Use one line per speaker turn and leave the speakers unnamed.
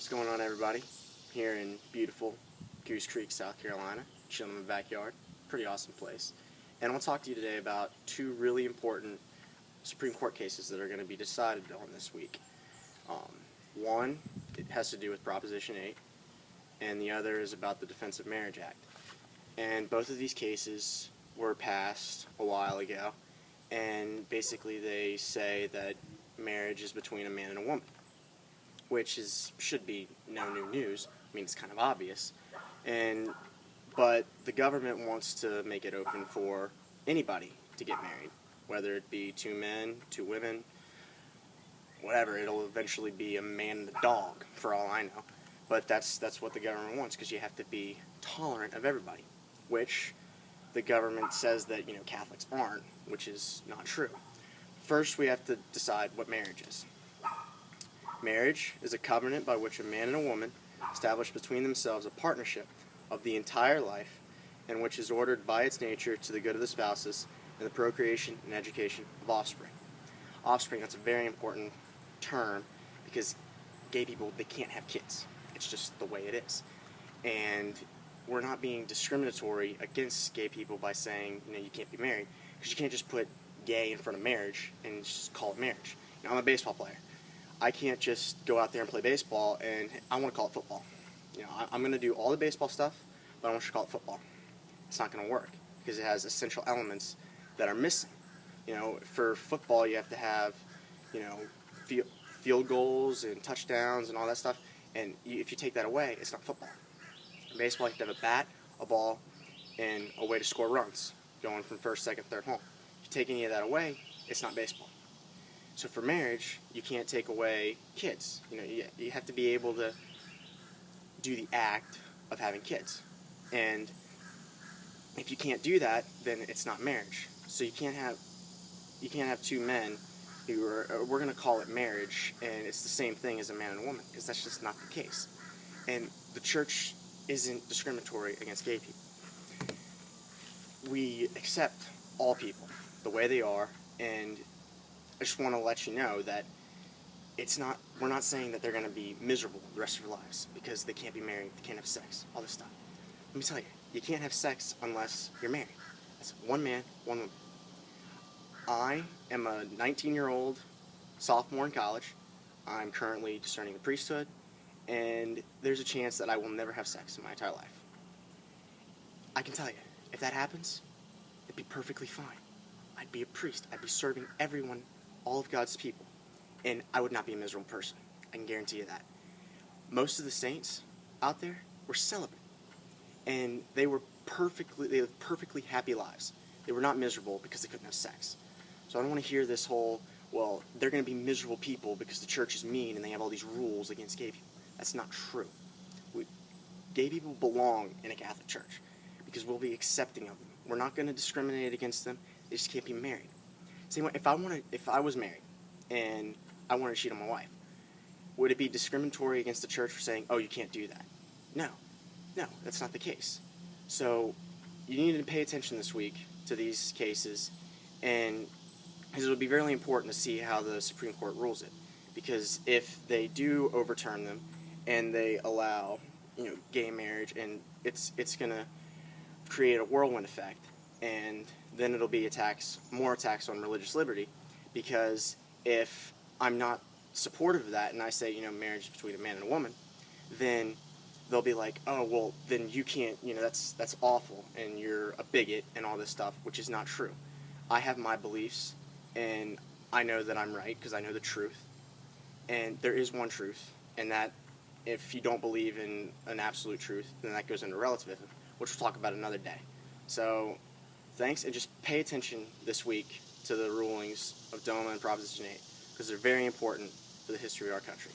What's going on, everybody? Here in beautiful Goose Creek, South Carolina, chilling in the backyard. Pretty awesome place. And I'll talk to you today about two really important Supreme Court cases that are going to be decided on this week. One, it has to do with Proposition 8, and the other is about the Defense of Marriage Act. And both of these cases were passed a while ago, and basically they say that marriage is between a man and a woman, which should be no new news. I mean, it's kind of obvious. But the government wants to make it open for anybody to get married, whether it be two men, two women, whatever. It'll eventually be a man and a dog, for all I know. But that's what the government wants, because you have to be tolerant of everybody, which the government says that, Catholics aren't, which is not true. First, we have to decide what marriage is. Marriage is a covenant by which a man and a woman establish between themselves a partnership of the entire life, and which is ordered by its nature to the good of the spouses and the procreation and education of offspring. Offspring, that's a very important term, because gay people, they can't have kids. It's just the way it is. And we're not being discriminatory against gay people by saying, you can't be married, because you can't just put gay in front of marriage and just call it marriage. I'm a baseball player. I can't just go out there and play baseball and I want to call it football. I'm going to do all the baseball stuff, but I want you to call it football. It's not going to work, because it has essential elements that are missing. For football, you have to have, field goals and touchdowns and all that stuff. And if you take that away, it's not football. In baseball, you have to have a bat, a ball, and a way to score runs, going from first, second, third, home. If you take any of that away, it's not baseball. So for marriage, you can't take away kids. You have to be able to do the act of having kids. And if you can't do that, then it's not marriage. So you can't have two men who we're going to call it marriage, and it's the same thing as a man and a woman, because that's just not the case. And the church isn't discriminatory against gay people. We accept all people the way they are, and I just want to let you know that we're not saying that they're going to be miserable the rest of their lives because they can't be married, they can't have sex, all this stuff. Let me tell you, you can't have sex unless you're married. That's one man, one woman. I am a 19-year-old sophomore in college. I'm currently discerning the priesthood, and there's a chance that I will never have sex in my entire life. I can tell you, if that happens, it'd be perfectly fine. I'd be a priest. I'd be serving everyone, all of God's people, and I would not be a miserable person. I can guarantee you that. Most of the saints out there were celibate, and they lived perfectly happy lives. They were not miserable because they couldn't have sex. So I don't want to hear this whole, well, they're going to be miserable people because the church is mean and they have all these rules against gay people. That's not true. Gay people belong in a Catholic church because we'll be accepting of them. We're not going to discriminate against them. They just can't be married. Same way, if I was married and I wanted to cheat on my wife, would it be discriminatory against the church for saying, oh, you can't do that? No, that's not the case. So you need to pay attention this week to these cases, and because it'll be very important to see how the Supreme Court rules it. Because if they do overturn them and they allow, gay marriage, and it's going to create a whirlwind effect, and then it'll be more attacks on religious liberty. Because if I'm not supportive of that and I say, marriage is between a man and a woman, then they'll be like, oh, well, then you can't, that's awful, and you're a bigot and all this stuff, which is not true. I have my beliefs, and I know that I'm right because I know the truth. And there is one truth, and that if you don't believe in an absolute truth, then that goes into relativism, which we'll talk about another day. So thanks, and just pay attention this week to the rulings of DOMA and Proposition 8, because they're very important for the history of our country.